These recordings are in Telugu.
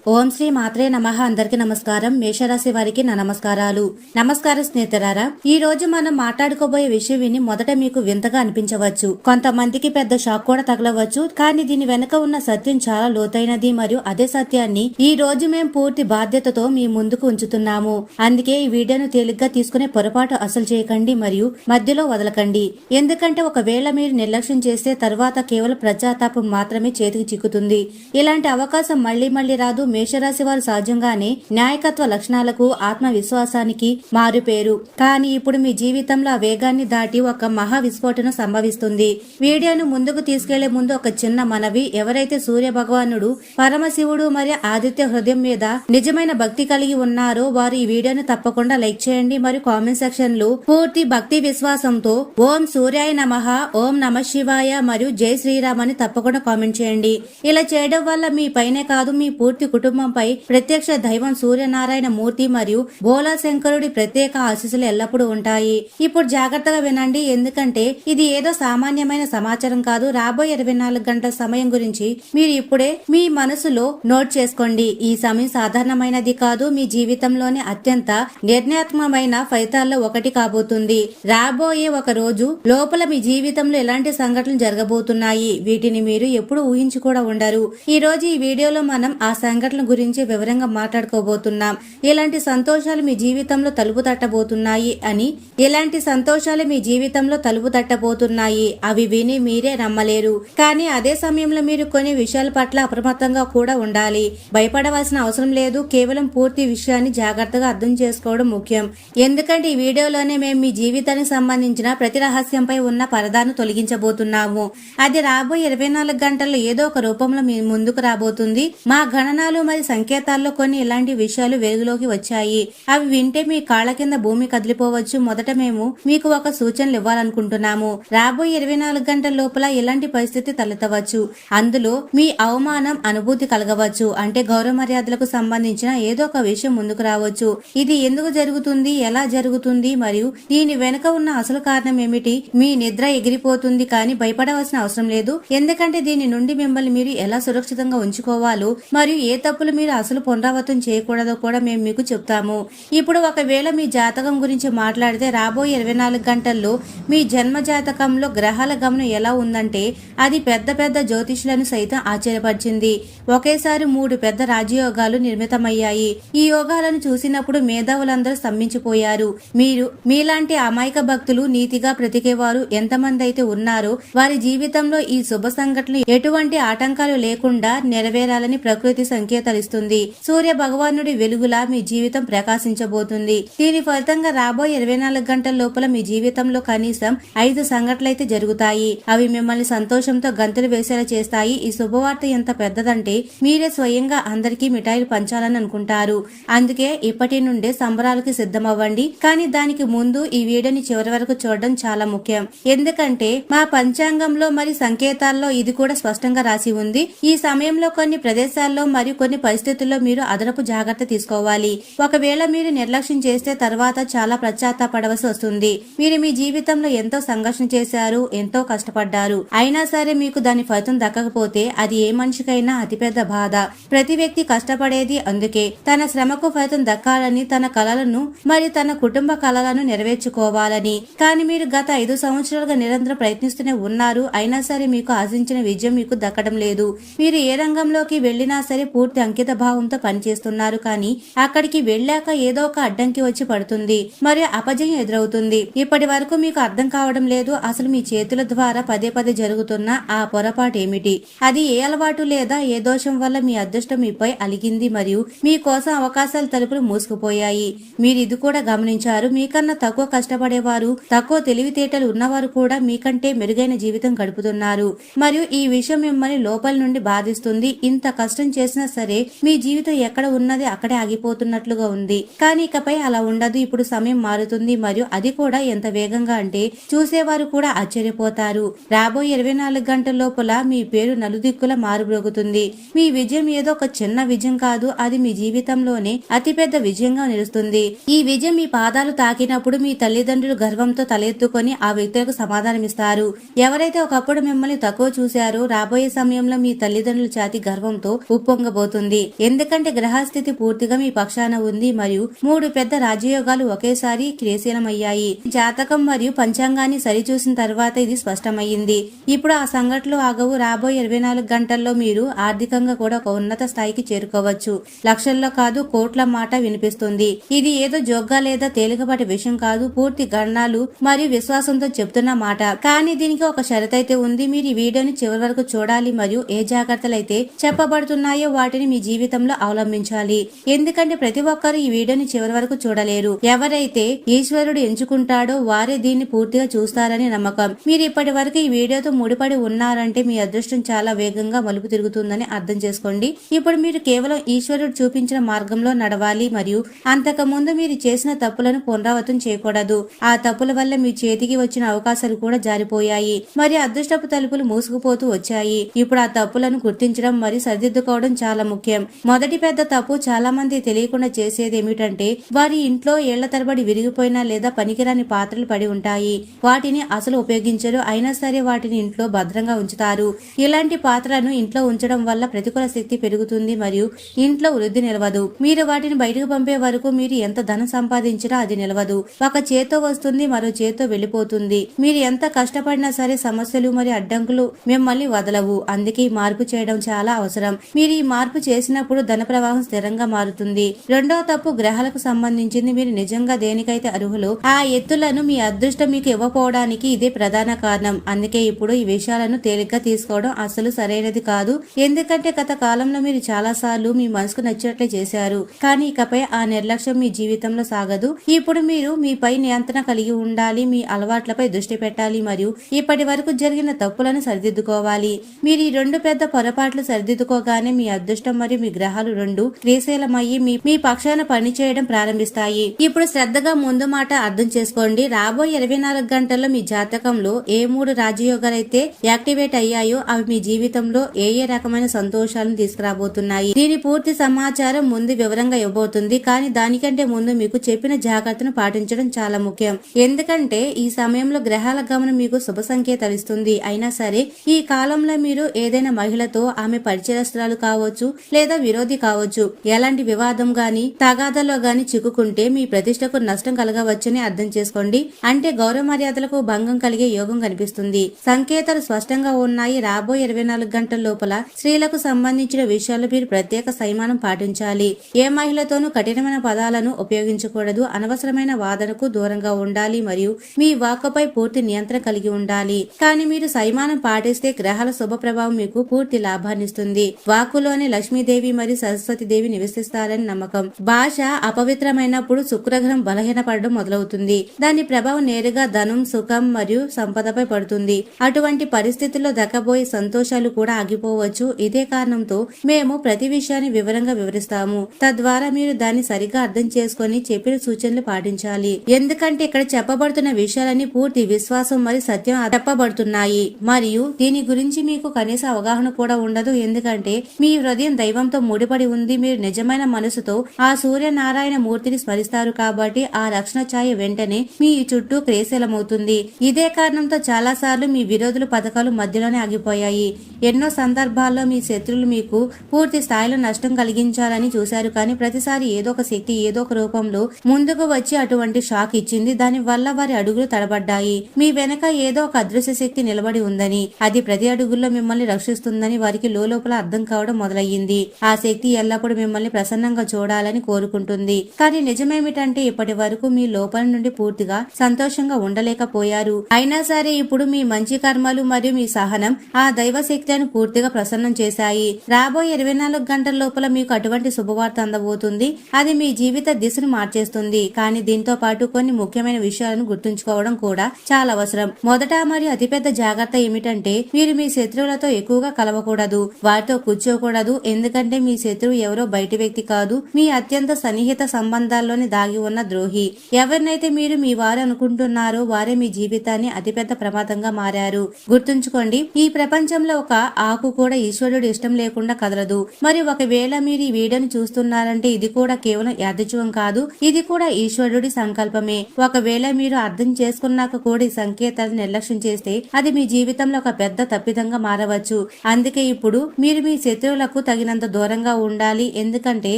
ఓం శ్రీ మాత్రే నమః. అందరికి నమస్కారం. మేషరాశి వారికి నా నమస్కారాలు. నమస్కారం స్నేహితులారా, ఈ రోజు మనం మాట్లాడుకోబోయే విషయం విని మొదట మీకు వింతగా అనిపించవచ్చు, కొంతమందికి పెద్ద షాక్ కూడా తగలవచ్చు. కానీ దీని వెనుక ఉన్న సత్యం చాలా లోతైనది మరియు అదే సత్యాన్ని ఈ రోజు మేము పూర్తి బాధ్యతతో మీ ముందుకు ఉంచుతున్నాము. అందుకే ఈ వీడియోను తేలిగ్గా తీసుకునే పొరపాటు అసలు చేయకండి మరియు మధ్యలో వదలకండి. ఎందుకంటే ఒకవేళ మీరు నిర్లక్ష్యం చేస్తే తర్వాత కేవలం ప్రజాతాపం మాత్రమే చేతికి చిక్కుతుంది. ఇలాంటి అవకాశం మళ్లీ మళ్లీ రాదు. మేషరాశి వారు సహజంగానే నాయకత్వ లక్షణాలకు, ఆత్మవిశ్వాసానికి మారుపేరు. కానీ ఇప్పుడు మీ జీవితంలో ఆ వేగాన్ని దాటి ఒక మహా విస్ఫోటనం సంభవిస్తుంది. వీడియోను ముందుకు తీసుకెళ్లే ముందు ఒక చిన్న మనవి. ఎవరైతే సూర్య భగవానుడు, పరమశివుడు మరియు ఆదిత్య హృదయం మీద నిజమైన భక్తి కలిగి ఉన్నారో వారు ఈ వీడియోను తప్పకుండా లైక్ చేయండి మరియు కామెంట్ సెక్షన్ లో పూర్తి భక్తి విశ్వాసంతో ఓం సూర్యాయ నమః, ఓం నమ శివాయ మరియు జై శ్రీరామ్ అని తప్పకుండా కామెంట్ చేయండి. ఇలా చేయడం వల్ల మీ పైనే కాదు, మీ పూర్తి కుటుంబంపై ప్రత్యక్ష దైవం సూర్యనారాయణ మూర్తి మరియు బోలా శంకరుడి ప్రత్యేక ఆశీస్సులు ఎల్లప్పుడూ ఉంటాయి. ఇప్పుడు జాగ్రత్తగా వినండి, ఎందుకంటే ఇది ఏదో సామాన్యమైన సమాచారం కాదు. రాబోయే 24 గంటల సమయం గురించి మీరు ఇప్పుడే మీ మనసులో నోట్ చేసుకోండి. ఈ సమయం సాధారణమైనది కాదు, మీ జీవితంలోని అత్యంత నిర్ణయాత్మకమైన ఫలితాల్లో ఒకటి కాబోతుంది. రాబోయే ఒక రోజు లోపల మీ జీవితంలో ఎలాంటి సంఘటనలు జరగబోతున్నాయి, వీటిని మీరు ఎప్పుడు ఊహించి కూడా ఉండరు. ఈ రోజు ఈ వీడియోలో మనం ఆ సంఘటన గురించి వివరంగా మాట్లాడుకోబోతున్నాం. ఇలాంటి సంతోషాలు మీ జీవితంలో తలుపు తట్టబోతున్నాయి అని, ఇలాంటి సంతోషాలు మీ జీవితంలో తలుపు తట్టబోతున్నాయి అవి విని మీరే నమ్మలేరు. కానీ అదే సమయంలో మీరు కొన్ని విషయాల పట్ల అప్రమత్తంగా కూడా ఉండాలి. భయపడవలసిన అవసరం లేదు. కేవలం పూర్తి విషయాన్ని జాగ్రత్తగా అర్థం చేసుకోవడం ముఖ్యం. ఎందుకంటే ఈ వీడియోలోనే మేము మీ జీవితానికి సంబంధించిన ప్రతి రహస్యంపై ఉన్న పరదాను తొలగించబోతున్నాము. అది రాబోయే 24 గంటల్లో ఏదో ఒక రూపంలో మీ ముందుకు రాబోతుంది. మా గణనాలు మరియు సంకేతాల్లో కొన్ని ఇలాంటి విషయాలు వెలుగులోకి వచ్చాయి. అవి వింటే మీ కాళ్ల కింద భూమి కదిలిపోవచ్చు. మొదట మేము మీకు ఒక సూచనలు ఇవ్వాలనుకుంటున్నాము. రాబోయే 24 గంటల లోపల ఇలాంటి పరిస్థితి తలెత్తవచ్చు. అందులో మీ అవమానం అనుభూతి కలగవచ్చు. అంటే గౌరవ మర్యాదలకు సంబంధించిన ఏదో ఒక విషయం ముందుకు రావచ్చు. ఇది ఎందుకు జరుగుతుంది, ఎలా జరుగుతుంది మరియు దీని వెనుక ఉన్న అసలు కారణం ఏమిటి? మీ నిద్ర ఎగిరిపోతుంది, కానీ భయపడవలసిన అవసరం లేదు. ఎందుకంటే దీని నుండి మిమ్మల్ని మీరు ఎలా సురక్షితంగా ఉంచుకోవాలో మరియు ఏ తప్పులు మీరు అసలు పునరావృతం చేయకూడదో కూడా మేము మీకు చెప్తాము. ఇప్పుడు ఒకవేళ మీ జాతకం గురించి మాట్లాడితే రాబోయే 24 గంటల్లో మీ జన్మ జాతకంలో గ్రహాల గమనం ఎలా ఉందంటే అది పెద్ద పెద్ద జ్యోతిష్యులను సైతం ఆశ్చర్యపరిచింది. ఒకేసారి 3 పెద్ద రాజయోగాలు నిర్మితమయ్యాయి. ఈ యోగాలను చూసినప్పుడు మేధావులందరూ స్తంభించిపోయారు. మీరు మీలాంటి అమాయక భక్తులు, నీతిగా బ్రతికేవారు ఎంతమంది అయితే ఉన్నారో వారి జీవితంలో ఈ శుభ సంఘటనలు ఎటువంటి ఆటంకాలు లేకుండా నెరవేరాలని ప్రకృతి సంకేతాలిస్తుంది. సూర్య భగవానుడి వెలుగులా మీ జీవితం ప్రకాశించబోతుంది. దీని ఫలితంగా రాబోయే 24 గంటల లోపల మీ జీవితంలో కనీసం 5 సంఘటనలైతే జరుగుతాయి. అవి మిమ్మల్ని సంతోషంతో గంతులు వేసేలా చేస్తాయి. ఈ శుభవార్త ఎంత పెద్దదంటే మీరే స్వయంగా అందరికీ మిఠాయిలు పంచాలని అనుకుంటారు. అందుకే ఇప్పటి నుండే సంబరాలకి సిద్ధమవ్వండి. కానీ దానికి ముందు ఈ వీడియోని చివరి వరకు చూడడం చాలా ముఖ్యం. ఎందుకంటే మా పంచాంగంలో మరి సంకేతాల్లో ఇది కూడా స్పష్టంగా రాసి ఉంది. ఈ సమయంలో కొన్ని ప్రదేశాల్లో మరియు కొన్ని పరిస్థితుల్లో మీరు అదనపు జాగ్రత్త తీసుకోవాలి. ఒకవేళ మీరు నిర్లక్ష్యం చేస్తే తర్వాత చాలా పశ్చాత్తాపడవలసి వస్తుంది. మీరు మీ జీవితంలో ఎంతో సంఘర్షణ చేశారు, ఎంతో కష్టపడ్డారు. అయినా సరే మీకు దాని ఫలితం దక్కకపోతే అది ఏ మనిషికైనా అతిపెద్ద బాధ. ప్రతి వ్యక్తి కష్టపడేది అందుకే, తన శ్రమకు ఫలితం దక్కాలని, తన కలలను మరియు తన కుటుంబ కలలను నెరవేర్చుకోవాలని. కానీ మీరు గత 5 సంవత్సరాలుగా నిరంతరం ప్రయత్నిస్తూనే ఉన్నారు. అయినా సరే మీకు ఆశించిన విజయం మీకు దక్కడం లేదు. మీరు ఏ రంగంలోకి వెళ్లినా సరే పూర్తి అంకిత భావంతో పనిచేస్తున్నారు. కానీ అక్కడికి వెళ్ళాక ఏదో ఒక అడ్డంకి వచ్చి పడుతుంది మరియు అపజయం ఎదురవుతుంది. ఇప్పటి వరకు మీకు అర్థం కావడం లేదు అసలు మీ చేతుల ద్వారా పదే పదే జరుగుతున్న ఆ పొరపాటు ఏమిటి. అది ఏ అలవాటు లేదా ఏ దోషం వల్ల మీ అదృష్టం మీపై అలిగింది మరియు మీ కోసం అవకాశాల తలుపులు మూసుకుపోయాయి. మీరు ఇది కూడా గమనించారు. మీకన్నా తక్కువ కష్టపడేవారు, తక్కువ తెలివితేటలు ఉన్నవారు కూడా మీకంటే మెరుగైన జీవితం గడుపుతున్నారు మరియు ఈ విషయం మిమ్మల్ని లోపల నుండి బాధిస్తుంది. ఇంత కష్టం చేసినా సరే మీ జీవితం ఎక్కడ ఉన్నది అక్కడే ఆగిపోతున్నట్లుగా ఉంది. కానీ ఇకపై అలా ఉండదు. ఇప్పుడు సమయం మారుతుంది మరియు అది కూడా ఎంత వేగంగా అంటే చూసేవారు కూడా ఆశ్చర్యపోతారు. రాబోయే 24 గంటల లోపల మీ పేరు నలుదిక్కుల మారుబ్రోగుతుంది. మీ విజయం ఏదో ఒక చిన్న విజయం కాదు, అది మీ జీవితంలోనే అతిపెద్ద విజయంగా నిలుస్తుంది. ఈ విజయం మీ పాదాలు తాకినప్పుడు మీ తల్లిదండ్రులు గర్వంతో తలెత్తుకొని ఆ వ్యక్తులకు సమాధానమిస్తారు. ఎవరైతే ఒకప్పుడు మిమ్మల్ని తక్కువ చూశారో రాబోయే సమయంలో మీ తల్లిదండ్రుల ఛాతి గర్వంతో ఉప్పొంగబోతుంది. మారిపోతుంది. ఎందుకంటే గ్రహస్థితి పూర్తిగా మీ పక్షాన ఉంది మరియు 3 పెద్ద రాజయోగాలు ఒకేసారి క్రియాశీలమయ్యాయి. జాతకం మరియు పంచాంగాన్ని సరిచూసిన తర్వాత ఇది స్పష్టమయ్యింది. ఇప్పుడు ఆ సంఘటనలు ఆగవు. రాబోయే 24 గంటల్లో మీరు ఆర్థికంగా కూడా ఒక ఉన్నత స్థాయికి చేరుకోవచ్చు. లక్షల్లో కాదు, కోట్ల మాట వినిపిస్తుంది. ఇది ఏదో జోగ్గా లేదా తేలికపాటి విషయం కాదు, పూర్తి గణనాలు మరియు విశ్వాసంతో చెప్తున్న మాట. కానీ దీనికి ఒక షరతైతే ఉంది. మీరు ఈ వీడియోని చివరి వరకు చూడాలి మరియు ఏ జాగ్రత్తలైతే చెప్పబడుతున్నాయో వాటిని మీ జీవితంలో అవలంబించాలి. ఎందుకంటే ప్రతి ఒక్కరూ ఈ వీడియోని చివరి వరకు చూడలేరు. ఎవరైతే ఈశ్వరుడు ఎంచుకుంటాడో వారే దీన్ని పూర్తిగా చూస్తారని నమ్మకం. మీరు ఇప్పటి వరకు ఈ వీడియోతో ముడిపడి ఉన్నారంటే మీ అదృష్టం చాలా వేగంగా మలుపు తిరుగుతుందని అర్థం చేసుకోండి. ఇప్పుడు మీరు కేవలం ఈశ్వరుడు చూపించిన మార్గంలో నడవాలి మరియు అంతకు ముందు మీరు చేసిన తప్పులను పునరావృతం చేయకూడదు. ఆ తప్పుల వల్ల మీ చేతికి వచ్చిన అవకాశాలు కూడా జారిపోయాయి మరియు అదృష్టపు తలుపులు మూసుకుపోతూ వచ్చాయి. ఇప్పుడు ఆ తప్పులను గుర్తించడం మరియు సరిదిద్దుకోవడం చాలా ముఖ్యం. మొదటి పెద్ద తప్పు చాలా మంది తెలియకుండా చేసేది ఏమిటంటే వారి ఇంట్లో ఏళ్ల తరబడి విరిగిపోయిన లేదా పనికిరాని పాత్రలు పడి ఉంటాయి. వాటిని అసలు ఉపయోగించరు, అయినా సరే వాటిని ఇంట్లో భద్రంగా ఉంచుతారు. ఇలాంటి పాత్రలను ఇంట్లో ఉంచడం వల్ల ప్రతికూల శక్తి పెరుగుతుంది మరియు ఇంట్లో వృద్ధి నిలవదు. మీరు వాటిని బయటకు పంపే వరకు మీరు ఎంత ధనం సంపాదించినా అది నిలవదు. ఒక చేతో వస్తుంది, మరో చేతో వెళ్లిపోతుంది. మీరు ఎంత కష్టపడినా సరే సమస్యలు మరియు అడ్డంకులు మిమ్మల్ని వదలవు. అందుకే ఈ మార్పు చేయడం చాలా అవసరం. మీరు ఈ మార్పు చేసినప్పుడు ధన ప్రవాహం స్థిరంగా మారుతుంది. రెండవ తప్పు గ్రహాలకు సంబంధించింది. మీరు నిజంగా దేనికైతే అర్హులో ఆ ఎత్తులను మీ అదృష్టం మీకు ఇవ్వకపోవడానికి ఇదే ప్రధాన కారణం. అందుకే ఇప్పుడు ఈ విషయాలను తేలిగ్గా తీసుకోవడం అసలు సరైనది కాదు. ఎందుకంటే గత కాలంలో మీరు చాలా సార్లు మీ మనసుకు నచ్చినట్లే చేశారు, కానీ ఇకపై ఆ నిర్లక్ష్యం మీ జీవితంలో సాగదు. ఇప్పుడు మీరు మీపై నియంత్రణ కలిగి ఉండాలి, మీ అలవాట్లపై దృష్టి పెట్టాలి మరియు ఇప్పటి వరకు జరిగిన తప్పులను సరిదిద్దుకోవాలి. మీరు ఈ 2 పెద్ద పొరపాట్లు సరిదిద్దుకోగానే మీ అదృష్టం మరియు మీ గ్రహాలు 2 క్రియాశీలమయ్యి మీ పక్షాన పనిచేయడం ప్రారంభిస్తాయి. ఇప్పుడు శ్రద్ధగా ముందు మాట అర్థం చేసుకోండి. రాబోయే 24 గంటల్లో మీ జాతకంలో ఏ 3 రాజయోగాలైతే యాక్టివేట్ అయ్యాయో అవి మీ జీవితంలో ఏ రకమైన సంతోషాలను తీసుకురాబోతున్నాయి. దీని పూర్తి సమాచారం ముందు వివరంగా ఇవ్వబోతుంది. కానీ దానికంటే ముందు మీకు చెప్పిన జాగ్రత్తను పాటించడం చాలా ముఖ్యం. ఎందుకంటే ఈ సమయంలో గ్రహాల గమనం మీకు శుభ సంకేతాలు ఇస్తుంది. అయినా సరే ఈ కాలంలో మీరు ఏదైనా మహిళతో, ఆమె పరిచయస్తురాలు కావచ్చు లేదా విరోధి కావచ్చు, ఎలాంటి వివాదం గాని తగాదాలో గాని చిక్కుకుంటే మీ ప్రతిష్టకు నష్టం కలగవచ్చని అర్థం చేసుకోండి. అంటే గౌరవ మర్యాదలకు భంగం కలిగే యోగం కనిపిస్తుంది. సంకేతాలు స్పష్టంగా ఉన్నాయి. రాబోయే 24 గంటల లోపల స్త్రీలకు సంబంధించిన విషయాల్లో మీరు ప్రత్యేక సంయమనం పాటించాలి. ఏ మహిళతోనూ కఠినమైన పదాలను ఉపయోగించకూడదు. అనవసరమైన వాదనకు దూరంగా ఉండాలి మరియు మీ వాక్కుపై పూర్తి నియంత్రణ కలిగి ఉండాలి. కానీ మీరు సంయమనం పాటిస్తే గ్రహాల శుభ ప్రభావం మీకు పూర్తి లాభాన్నిస్తుంది. వాక్కులోనే లక్ష్మీదేవి మరియు సరస్వతీదేవి నివసిస్తారని నమ్మకం. భాష అపవిత్రమైనప్పుడు శుక్రగ్రహం బలహీనపడడం మొదలవుతుంది. దాని ప్రభావం నేరుగా ధనం, సుఖం మరియు సంపదపై పడుతుంది. అటువంటి పరిస్థితుల్లో దక్కబోయే సంతోషాలు కూడా ఆగిపోవచ్చు. ఇదే కారణంతో మేము ప్రతి విషయాన్ని వివరంగా వివరిస్తాము. తద్వారా మీరు దాన్ని సరిగ్గా అర్థం చేసుకుని చెప్పిన సూచనలు పాటించాలి. ఎందుకంటే ఇక్కడ చెప్పబడుతున్న విషయాలన్నీ పూర్తి విశ్వాసం మరియు సత్యం చెప్పబడుతున్నాయి మరియు దీని గురించి మీకు కనీస అవగాహన కూడా ఉండదు. ఎందుకంటే మీ హృదయం దైవంతో ముడిపడి ఉంది. మీరు నిజమైన మనసుతో ఆ సూర్యనారాయణ మూర్తిని స్మరిస్తారు కాబట్టి ఆ రక్షణ ఛాయ వెంటనే మీ చుట్టూ క్రియాశీలమవుతుంది. ఇదే కారణంతో చాలా సార్లు మీ విరోధుల పథకాలు మధ్యలోనే ఆగిపోయాయి. ఎన్నో సందర్భాల్లో మీ శత్రువులు మీకు పూర్తి స్థాయిలో నష్టం కలిగించాలని చూశారు, కానీ ప్రతిసారి ఏదో ఒక శక్తి ఏదో ఒక రూపంలో ముందుకు వచ్చి అటువంటి షాక్ ఇచ్చింది. దాని వల్ల వారి అడుగులు తడబడ్డాయి. మీ వెనక ఏదో ఒక అదృశ్య శక్తి నిలబడి ఉందని, అది ప్రతి అడుగుల్లో మిమ్మల్ని రక్షిస్తుందని వారికి లోపల అర్థం కావడం మొదలయ్యింది. ఆ శక్తి ఎల్లప్పుడూ మిమ్మల్ని ప్రసన్నంగా చూడాలని కోరుకుంటుంది. కానీ నిజమేమిటంటే ఇప్పటి వరకు మీ లోపల నుండి పూర్తిగా సంతోషంగా ఉండలేకపోయారు. అయినా సరే ఇప్పుడు మీ మంచి కర్మలు మరియు మీ సహనం ఆ దైవ శక్తులను పూర్తిగా ప్రసన్నం చేశాయి. రాబోయే 24 గంటల లోపల మీకు అటువంటి శుభవార్త అందబోతుంది. అది మీ జీవిత దిశను మార్చేస్తుంది. కానీ దీంతో పాటు కొన్ని ముఖ్యమైన విషయాలను గుర్తుంచుకోవడం కూడా చాలా అవసరం. మొదట మరియు అతిపెద్ద జాగ్రత్త ఏమిటంటే మీరు మీ శత్రువులతో ఎక్కువగా కలవకూడదు, వారితో కూర్చోకూడదు. ఎందుకంటే మీ శత్రువు ఎవరో బయటి వ్యక్తి కాదు, మీ అత్యంత సన్నిహిత సంబంధాల్లోని దాగి ఉన్న ద్రోహి. ఎవరినైతే మీరు మీ వారు అనుకుంటున్నారో వారే మీ జీవితాన్ని అతిపెద్ద ప్రమాదంగా మారారు. గుర్తుంచుకోండి, ఈ ప్రపంచంలో ఒక ఆకు కూడా ఈశ్వరుడు ఇష్టం లేకుండా కదలదు. మరి ఒకవేళ మీరు ఈ వీడియోని చూస్తున్నారంటే ఇది కూడా కేవలం యాదృచ్ఛికం కాదు, ఇది కూడా ఈశ్వరుడి సంకల్పమే. ఒకవేళ మీరు అర్థం చేసుకున్నాక కూడా ఈ సంకేతాలను నిర్లక్ష్యం చేస్తే అది మీ జీవితంలో ఒక పెద్ద తప్పిదంగా మారవచ్చు. అందుకే ఇప్పుడు మీరు మీ శత్రువులకు తగిన తగినంత దూరంగా ఉండాలి. ఎందుకంటే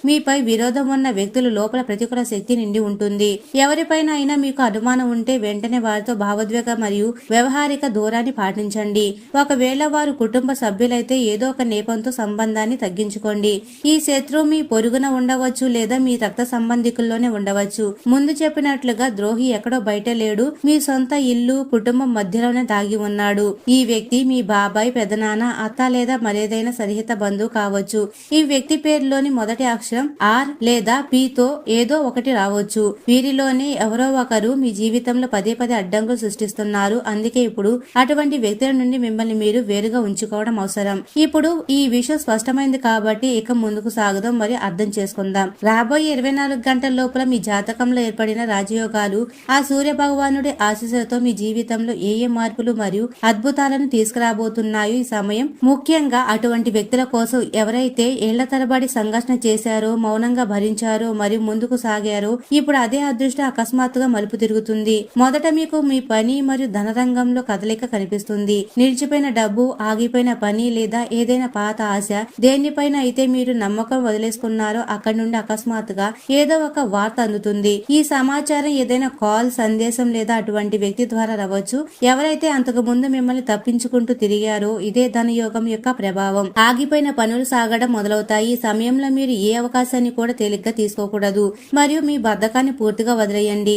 మీపై విరోధం ఉన్న వ్యక్తులు లోపల ప్రతికూల శక్తి నిండి ఉంటుంది. ఎవరిపైన అయినా మీకు అనుమానం ఉంటే వెంటనే వారితో భావోద్వేగ మరియు వ్యవహారిక దూరాన్ని పాటించండి. ఒకవేళ వారు కుటుంబ సభ్యులైతే ఏదో ఒక నేపంతో సంబంధాన్ని తగ్గించుకోండి. ఈ శత్రువు మీ పొరుగున ఉండవచ్చు లేదా మీ రక్త సంబంధికుల్లోనే ఉండవచ్చు. ముందు చెప్పినట్లుగా ద్రోహి ఎక్కడో బయట లేడు, మీ సొంత ఇల్లు కుటుంబం మధ్యలోనే దాగి ఉన్నాడు. ఈ వ్యక్తి మీ బాబాయ్, పెదనాన్న, అత్త లేదా మరేదైనా సన్నిహిత బంధువు కావచ్చు. ఈ వ్యక్తి పేరులోని మొదటి అక్షరం ఆర్ లేదా పి తో ఏదో ఒకటి రావచ్చు. వీరిలోనే ఎవరో ఒకరు మీ జీవితంలో పదే పదే అడ్డంకులు సృష్టిస్తున్నారు. అందుకే ఇప్పుడు అటువంటి వ్యక్తుల నుండి మిమ్మల్ని మీరు వేరుగా ఉంచుకోవడం అవసరం. ఇప్పుడు ఈ విషయం స్పష్టమైంది కాబట్టి ఇక ముందుకు సాగుదాం మరియు అర్థం చేసుకుందాం. రాబోయే 24 గంటల లోపల మీ జాతకంలో ఏర్పడిన రాజయోగాలు ఆ సూర్య భగవానుడి ఆశీస్సులతో మీ జీవితంలో ఏ మార్పులు మరియు అద్భుతాలను తీసుకురాబోతున్నాయో ఈ సమయం ముఖ్యంగా అటువంటి వ్యక్తుల కోసం ఎవరైతే ఏళ్ల తరబడి సంఘర్షణ చేశారో, మౌనంగా భరించారో మరియు ముందుకు సాగారో, ఇప్పుడు అదే అదృష్టం అకస్మాత్తుగా మలుపు తిరుగుతుంది. మొదట మీకు మీ పని మరియు ధనరంగంలో కదలిక కనిపిస్తుంది. నిలిచిపోయిన డబ్బు, ఆగిపోయిన పని లేదా ఏదైనా పాత ఆశ, దేనిపైన అయితే మీరు నమ్మకం వదిలేసుకున్నారో అక్కడి నుండి అకస్మాత్తుగా ఏదో ఒక వార్త అందుతుంది. ఈ సమాచారం ఏదైనా కాల్, సందేశం లేదా అటువంటి వ్యక్తి ద్వారా రావచ్చు. ఎవరైతే అంతకు ముందు మిమ్మల్ని తప్పించుకుంటూ తిరిగారో ఇదే ధనయోగం యొక్క ప్రభావం. ఆగిపోయిన పనులు సాగడం మొదలవుతాయి. ఈ సమయంలో మీరు ఏ అవకాశాన్ని కూడా తేలిగ్గా తీసుకోకూడదు మరియు మీ బద్ధకాన్ని పూర్తిగా వదిలేయండి.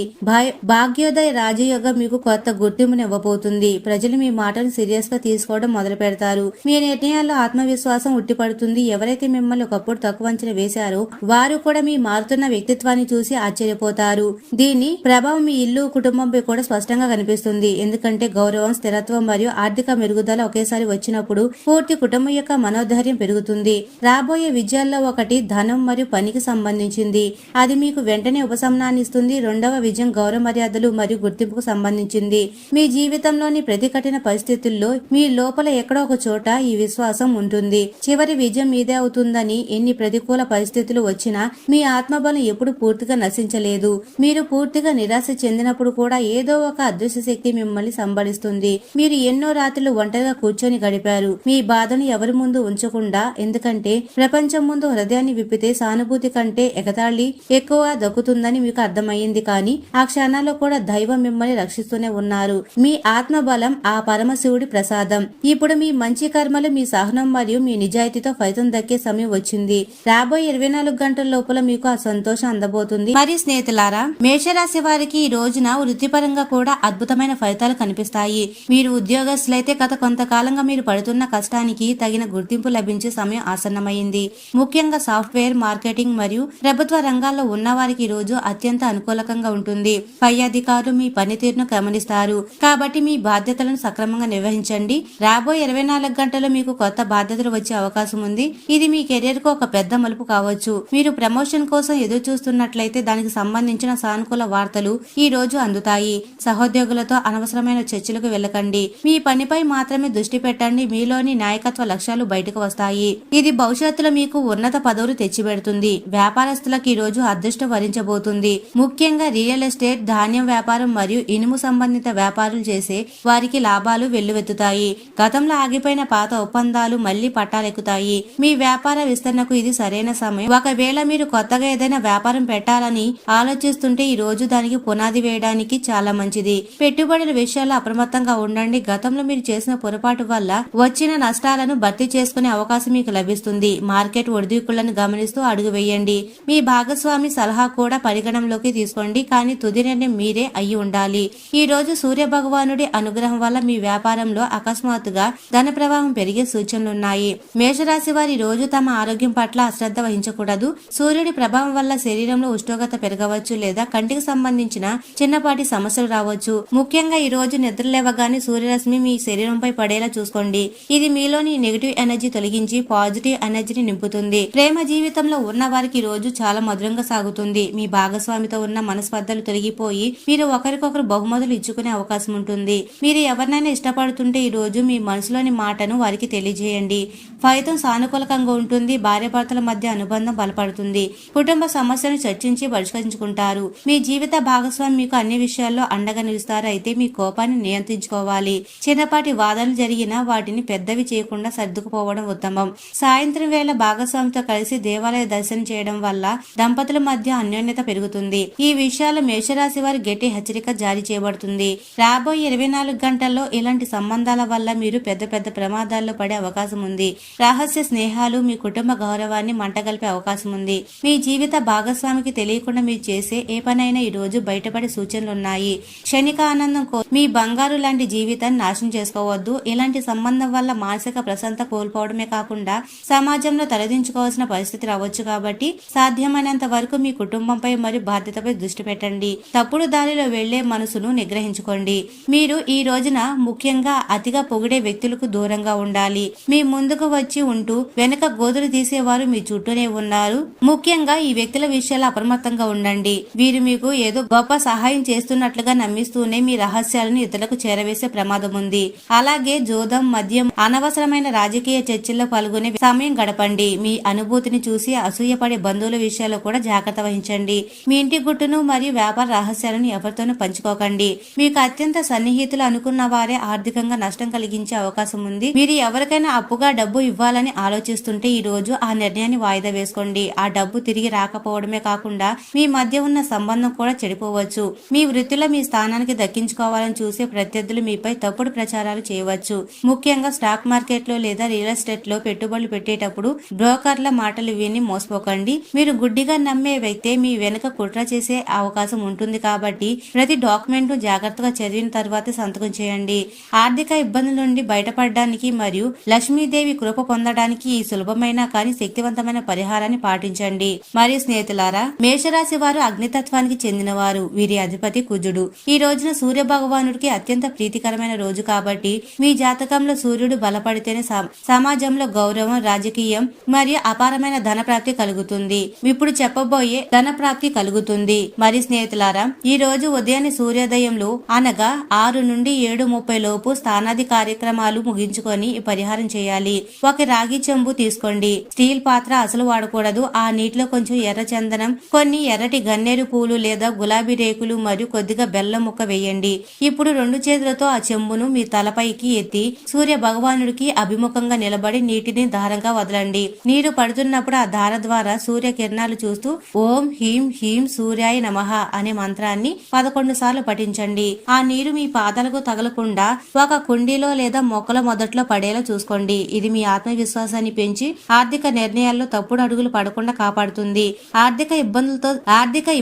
భాగ్యోదయ రాజయోగం మీకు కొత్త గుర్తింపుని ఇవ్వబోతుంది. ప్రజలు మీ మాటను సీరియస్ గా తీసుకోవడం మొదలు పెడతారు. మీ నిర్ణయాల్లో ఆత్మవిశ్వాసం ఉట్టిపడుతుంది. ఎవరైతే మిమ్మల్ని ఒకప్పుడు తక్కువ అంచనా వేశారో వారు కూడా మీ మారుతున్న వ్యక్తిత్వాన్ని చూసి ఆశ్చర్యపోతారు. దీని ప్రభావం మీ ఇల్లు, కుటుంబంపై కూడా స్పష్టంగా కనిపిస్తుంది. ఎందుకంటే గౌరవం, స్థిరత్వం మరియు ఆర్థిక మెరుగుదల ఒకేసారి వచ్చినప్పుడు పూర్తి కుటుంబం యొక్క మనోధైర్యం పెరుగుతుంది. రాబోయే విజయాల్లో ఒకటి ధనం మరియు పనికి సంబంధించింది. అది మీకు వెంటనే ఉపశమనాన్ని ఇస్తుంది. రెండవ విజయం గౌరవ మర్యాదలు మరియు గుర్తింపుకు సంబంధించింది. మీ జీవితంలోని ప్రతి కఠిన పరిస్థితుల్లో మీ లోపల ఎక్కడో ఒక చోట ఈ విశ్వాసం ఉంటుంది. చివరి విజయం మీదే అవుతుందని. ఎన్ని ప్రతికూల పరిస్థితులు వచ్చినా మీ ఆత్మబలం ఎప్పుడు పూర్తిగా నశించలేదు. మీరు పూర్తిగా నిరాశ చెందినప్పుడు కూడా ఏదో ఒక అదృశ్య శక్తి మిమ్మల్ని సంబడిస్తుంది. మీరు ఎన్నో రాత్రులు ఒంటరిగా కూర్చొని గడిపారు, మీ బాధను ఎవరి ముందు ఉంచకుండా. ఎందుకంటే ప్రపంచం ముందు హృదయాన్ని విప్పితే సానుభూతి కంటే ఎగతాళి ఎక్కువ దక్కుతుందని మీకు అర్థమయ్యింది. కానీ ఆ క్షణాల్లో కూడా దైవం మిమ్మల్ని రక్షిస్తూనే ఉన్నారు. మీ ఆత్మబలం ఆ పరమశివుడి ప్రసాదం. ఇప్పుడు మీ మంచి కర్మలు, మీ సహనం మరియు మీ నిజాయితీతో ఫలితం దక్కే సమయం వచ్చింది. రాబోయే 24 గంటల లోపల మీకు ఆ సంతోషం అందబోతుంది. మరి స్నేహితులారా, మేషరాశి వారికి ఈ రోజున వృత్తిపరంగా కూడా అద్భుతమైన ఫలితాలు కనిపిస్తాయి. మీరు ఉద్యోగస్తులైతే గత కొంతకాలంగా మీరు పడుతున్న కష్టానికి తగిన గుర్తింపు లభించే సమయం ఆసన్నమైంది. ముఖ్యంగా సాఫ్ట్వేర్, మార్కెటింగ్ మరియు ప్రభుత్వ రంగాల్లో ఉన్న వారికి ఈ రోజు అత్యంత అనుకూలకంగా ఉంటుంది. పై అధికారులు మీ పనితీరును గమనిస్తారు కాబట్టి మీ బాధ్యతలను సక్రమంగా నిర్వహించండి. రాబోయే 24 గంటల్లో మీకు కొత్త బాధ్యతలు వచ్చే అవకాశం ఉంది. ఇది మీ కెరీర్ కు ఒక పెద్ద మలుపు కావచ్చు. మీరు ప్రమోషన్ కోసం ఎదురు చూస్తున్నట్లయితే దానికి సంబంధించిన సానుకూల వార్తలు ఈ రోజు అందుతాయి. సహోద్యోగులతో అనవసరమైన చర్చలకు వెళ్ళకండి. మీ పనిపై మాత్రమే దృష్టి పెట్టండి. మీలోని నాయకత్వ లక్ష్యాలు బయటకు వస్తాయి. ఇది భవిష్యత్తులో మీకు ఉన్నత పదవులు తెచ్చిపెడుతుంది. వ్యాపారస్తులకు ఈ రోజు అదృష్టం వరించబోతుంది. ముఖ్యంగా రియల్ ఎస్టేట్, ధాన్యం వ్యాపారం మరియు ఇనుము సంబంధిత వ్యాపారాలు చేసే వారికి లాభాలు వెల్లువెత్తుతాయి. గతంలో ఆగిపోయిన పాత ఒప్పందాలు మళ్లీ పట్టాలెక్కుతాయి. మీ వ్యాపార విస్తరణకు ఇది సరైన సమయం. ఒకవేళ మీరు కొత్తగా ఏదైనా వ్యాపారం పెట్టాలని ఆలోచిస్తుంటే ఈ రోజు దానికి పునాది వేయడానికి చాలా మంచిది. పెట్టుబడుల విషయాల్లో అప్రమత్తంగా ఉండండి. గతంలో మీరు చేసిన పొరపాటు వల్ల వచ్చిన నష్టాలను భర్తీ చేసుకునే అవకాశం మీకు లభిస్తుంది. మార్కెట్ ఒడిదుడుకులను గమనిస్తూ అడుగు వేయండి. మీ భాగస్వామి సలహా కూడా పరిగణంలోకి తీసుకోండి, కానీ తుది నిర్ణయం మీరే అయి ఉండాలి. ఈ రోజు సూర్య భగవానుడి అనుగ్రహం వల్ల మీ వ్యాపారంలో అకస్మాత్తుగా ధన ప్రవాహం పెరిగే సూచనలున్నాయి. మేషరాశి వారి రోజు తమ ఆరోగ్యం పట్ల అశ్రద్ధ వహించకూడదు. సూర్యుడి ప్రభావం వల్ల శరీరంలో ఉష్ణోగ్రత పెరగవచ్చు లేదా కంటికి సంబంధించిన చిన్నపాటి సమస్యలు రావచ్చు. ముఖ్యంగా ఈ రోజు నిద్ర లేవగానే సూర్యరశ్మి మీ శరీరంపై పడేలా చూసుకోండి. ఇది మీలోని నెగిటివ్ ఎనర్జీ తొలగించి పాజిటివ్ ఎనర్జీని నింపుతుంది. ప్రేమ జీవితంలో ఉన్న వారికి ఈ రోజు చాలా మధురంగా సాగుతుంది. మీ భాగస్వామితో ఉన్న మనస్పర్ధలు తొలగిపోయి మీరు ఒకరికొకరు బహుమతులు ఇచ్చుకునే అవకాశం ఉంటుంది. మీరు ఎవరినైనా ఇష్టపడుతుంటే ఈ రోజు మీ మనసులోని మాటను వారికి తెలియజేయండి. ఫలితం సానుకూలంగా ఉంటుంది. భార్యాభర్తల మధ్య అనుబంధం బలపడుతుంది. కుటుంబ సమస్యను చర్చించి పరిష్కరించుకుంటారు. మీ జీవిత భాగస్వామి మీకు అన్ని విషయాల్లో అండగా నిలుస్తారు. అయితే మీ కోపాన్ని నియంత్రించుకోవాలి. చిన్నపాటి వాదనలు జరిగినా వాటిని పెద్దవి చేయకుండా సర్దుకుపోవడం ఉత్తమం. సాయంత్రం వేళ భాగస్వామితో కలిసి దేవాలయ దర్శనం చేయడం వల్ల దంపతుల మధ్య అన్యోన్యత పెరుగుతుంది. ఈ విషయాలు మేషరాశి వారి గట్టి హెచ్చరిక జారీ చేయబడుతుంది. రాబోయే 24 గంటల్లో ఇలాంటి సంబంధాల వల్ల మీరు పెద్ద పెద్ద ప్రమాదాల్లో పడే అవకాశం ఉంది. రహస్య స్నేహాలు మీ కుటుంబ గౌరవాన్ని మంటగలిపే అవకాశం ఉంది. మీ జీవిత భాగస్వామికి తెలియకుండా మీరు చేసే ఏ పనైనా ఈ రోజు బయటపడే సూచనలున్నాయి. క్షణిక ఆనందం మీ బంగారు లాంటి జీవితాన్ని నాశనం చేసుకోవద్దు. ఇలాంటి సంబంధం వల్ల మానసిక ప్రశాంతత కోల్పోవడమే కాకుండా సమాజంలో తలదించుకోవాల్సిన పరిస్థితి రావచ్చు. కాబట్టి సాధ్యమైనంత వరకు మీ కుటుంబంపై మరియు బాధ్యతపై దృష్టి పెట్టండి. తప్పుడు దారిలో వెళ్లే మనసును నిగ్రహించుకోండి. మీరు ఈ రోజున ముఖ్యంగా అతిగా పొగిడే వ్యక్తులకు దూరంగా ఉండాలి. మీ ముందుకు వచ్చి ఉంటూ వెనుక గోతులు తీసేవారు మీ చుట్టూనే ఉన్నారు. ముఖ్యంగా ఈ వ్యక్తుల విషయాలు అప్రమత్తంగా ఉండండి. వీరు మీకు ఏదో గొప్ప సహాయం చేస్తున్నట్లుగా నమ్మిస్తూనే మీ రహస్యాలను ఇతరులకు చేరవేసే ప్రమాదం ఉంది. అలాగే జోదం, మద్యం, అనవసరమైన రాజకీయ చర్చల్లో పాల్గొనే సమయం గడపండి. మీ అనుభూతిని చూసి అసూయపడే బంధువుల విషయాల్లో కూడా జాగ్రత్త వహించండి. మీ ఇంటి గుట్టును మరియు వ్యాపార రహస్యాలను ఎవరితోనూ పంచుకోకండి. మీకు అత్యంత సన్నిహితులు అనుకున్న వారే ఆర్థికంగా నష్టం కలిగించే అవకాశం ఉంది. మీరు ఎవరికైనా అప్పుగా డబ్బు ఇవ్వాలని ఆలోచిస్తుంటే ఈ రోజు ఆ నిర్ణయాన్ని వాయిదా వేసుకోండి. ఆ డబ్బు తిరిగి రాకపోవడమే కాకుండా మీ మధ్య ఉన్న సంబంధం కూడా చెడిపోవచ్చు. మీ వృత్తిలో మీ స్థానానికి దక్కించుకోవాలని చూసే ప్రత్యర్థులు మీపై తప్పుడు ప్రచారాలు చేయవచ్చు. ముఖ్యంగా స్టాక్ మార్కెట్ లో లేదా రియల్ ఎస్టేట్ లో పెట్టుబడులు పెట్టేటప్పుడు బ్రోకర్ల మాటలు విని మోసపోకండి. మీరు గుడ్డిగా నమ్మే వ్యక్తే మీ వెనుక కుట్ర చేసే అవకాశం ఉంటుంది. కాబట్టి ప్రతి డాక్యుమెంట్ ను జాగ్రత్తగా చదివిన తర్వాతే సంతకం చేయండి. ఆర్థిక ఇబ్బందుల నుండి బయటపడడానికి మరియు లక్ష్మీదేవి కృప పొందడానికి ఈ సులభమైన కానీ శక్తివంతమైన పరిహారాన్ని పాటించండి. మరియు స్నేహితులారా, మేషరాశి వారు అగ్నితత్వానికి చెందినవారు. వీరి అధిపతి కుజుడు. ఈ రోజున సూర్య భగవానుడికి అత్యంత ప్రీతికరమైన రోజు కాబట్టి మీ జాతకంలో సూర్యుడు బలపడితేనే సమాజంలో గౌరవం, రాజకీయం మరియు అపారమైన ధన ప్రాప్తి కలుగుతుంది. ఇప్పుడు చెప్పబోయే ధన ప్రాప్తి కలుగుతుంది. మరి స్నేహితులారా, ఈ రోజు ఉదయాన్నే సూర్యోదయంలో అనగా 6 నుండి 7:30 లోపు స్నానాది కార్యక్రమాలు ముగించుకొని ఈ పరిహారం చేయాలి. ఒక రాగి చెంబు తీసుకోండి. స్టీల్ పాత్ర అసలు వాడకూడదు. ఆ నీటిలో కొంచెం ఎర్ర చందనం, కొన్ని ఎర్రటి గన్నేరు పూలు లేదా గులాబీ రేకులు మరియు కొద్దిగా బెల్లం ముక్క వేయండి. ఇప్పుడు 2 చేతులతో ఆ చెంబును మీ తలపైకి ఎత్తి సూర్య భగవానుడికి అభిముఖంగా నిలబడి నీటిని ధారంగా వదలండి. నీరు పడుతున్నప్పుడు ఆ ధార ద్వారా సూర్య కిరణాలు చూస్తూ ఓం హ్రీం హ్రీం సూర్యాయ నమః అనే మంత్రాన్ని 11 సార్లు పఠించండి. ఆ నీరు మీ పాదాలకు తగలకుండా ఒక కుండీలో లేదా మొక్కల మొదట్లో పడేలా చూసుకోండి. ఇది మీ ఆత్మవిశ్వాసాన్ని పెంచి ఆర్థిక నిర్ణయాల్లో తప్పుడు అడుగులు పడకుండా కాపాడుతుంది. ఆర్థిక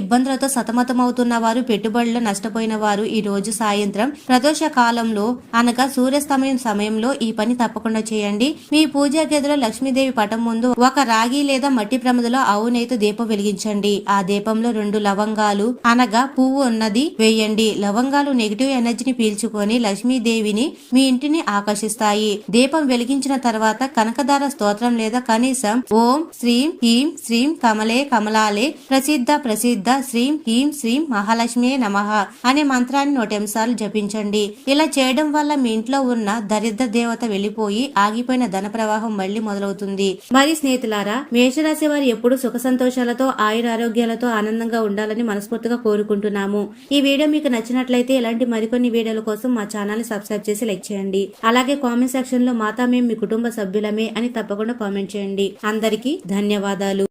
ఇబ్బందులతో సతమతమవుతున్న వారు, పెట్టుబడుల్లో నష్టపోయిన వారు ఈ రోజు సాయంత్రం ప్రదోష కాలంలో అనగా సూర్యాస్తమయం సమయంలో ఈ పని తప్పకుండా చేయండి. మీ పూజా గదిలో లక్ష్మీదేవి పటం ముందు ఒక రాగి లేదా మట్టి ప్రమిదలో ఆవు నెయ్యితో దీపం వెలిగించండి. ఆ దీపంలో 2 లవంగాలు అనగా పువ్వు ఉన్నది వేయండి. లవంగాలు నెగిటివ్ ఎనర్జీని పీల్చుకొని లక్ష్మీదేవిని మీ ఇంటిని ఆకర్షిస్తాయి. దీపం వెలిగించిన తర్వాత కనకదార స్తోత్రం లేదా కనీసం ఓం శ్రీం హ్రీం శ్రీం కమలే కమలాలే ప్రసిద్ధ శ్రీం హ్రీం శ్రీం మహాలక్ష్మి నమః అనే మంత్రాన్ని 108 సార్లు జపించండి. ఇలా చేయడం వల్ల మీ ఇంట్లో ఉన్న దరిద్ర దేవత వెళ్లిపోయి ఆగిపోయిన ధన ప్రవాహం మళ్లీ మొదలవుతుంది. మరి స్నేహితులారా, మేషరాశి వారు ఎప్పుడు సుఖ సంతోషాలతో ఆయురారోగ్యాలతో ఆనందంగా ఉండాలని మనస్ఫూర్తిగా కోరుకుంటున్నాము. ఈ వీడియో మీకు నచ్చినట్లయితే ఇలాంటి మరికొన్ని వీడియోల కోసం మా ఛానల్ ని సబ్స్క్రైబ్ చేసి లైక్ చేయండి. అలాగే కామెంట్ సెక్షన్ లో మాతా మేము మీ కుటుంబ సభ్యులమే అని తప్పకుండా కామెంట్ చేయండి. అందరికీ ధన్యవాదాలు.